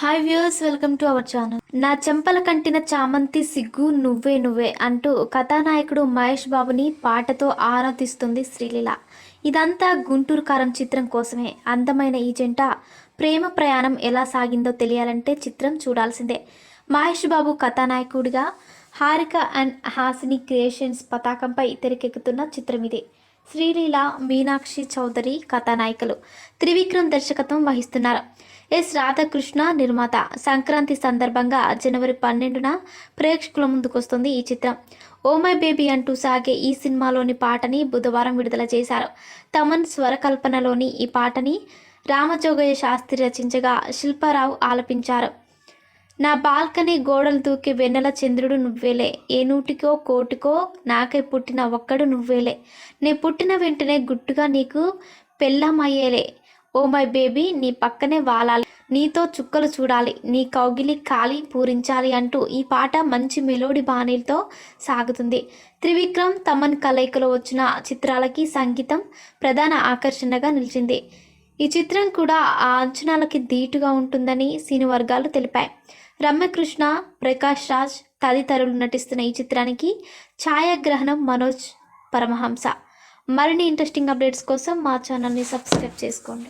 Hi viewers, welcome to our channel. నా చెంపల కంటిన చామంతి సిగ్గు నువ్వే నువ్వే అంటూ కథానాయకుడు మహేష్ బాబుని పాటతో ఆరాధిస్తుంది శ్రీలీల. ఇదంతా గుంటూరు కారం చిత్రం కోసమే. అందమైన ఈ జంట ప్రేమ ప్రయాణం ఎలా సాగిందో తెలియాలంటే చిత్రం చూడాల్సిందే. మహేష్ బాబు కథానాయకుడిగా హారిక అండ్ హాసిని క్రియేషన్స్ పతాకంపై తెరకెక్కుతున్న చిత్రం ఇది. శ్రీలీల, మీనాక్షి చౌదరి కథానాయికలు. త్రివిక్రమ్ దర్శకత్వం వహిస్తున్నారు. ఎస్ రాధాకృష్ణ నిర్మాత. సంక్రాంతి సందర్భంగా జనవరి 12న ప్రేక్షకుల ముందుకొస్తుంది ఈ చిత్రం. ఓ మై బేబీ అంటూ సాగే ఈ సినిమాలోని పాటని బుధవారం విడుదల చేశారు. తమన్ స్వరకల్పనలోని ఈ పాటని రామజోగయ్య శాస్త్రి రచించగా శిల్పారావు ఆలపించారు. నా బాల్కనీ గోడలు దూకే వెన్నెల చంద్రుడు నువ్వేలే, ఏ నూటికో కోటికో నాకై పుట్టిన ఒక్కడు నువ్వేలే, నే పుట్టిన వెంటనే గుట్టుగా నీకు పెళ్ళమయ్యేలే, ఓ మై బేబీ నీ పక్కనే వాలాలి, నీతో చుక్కలు చూడాలి, నీ కౌగిలి ఖాళీ పూరించాలి అంటూ ఈ పాట మంచి మెలోడీ బాణీలతో సాగుతుంది. త్రివిక్రమ్, తమన్ కలయికలో వచ్చిన చిత్రాలకి సంగీతం ప్రధాన ఆకర్షణగా నిలిచింది. ఈ చిత్రం కూడా ఆ అంచనాలకి ధీటుగా ఉంటుందని సినీ వర్గాలు తెలిపాయి. రమ్యకృష్ణ, ప్రకాష్ రాజ్ తదితరులు నటిస్తున్న ఈ చిత్రానికి ఛాయాగ్రహణం మనోజ్ పరమహంస. మరిన్ని ఇంట్రెస్టింగ్ అప్డేట్స్ కోసం మా ఛానల్ని సబ్స్క్రైబ్ చేసుకోండి.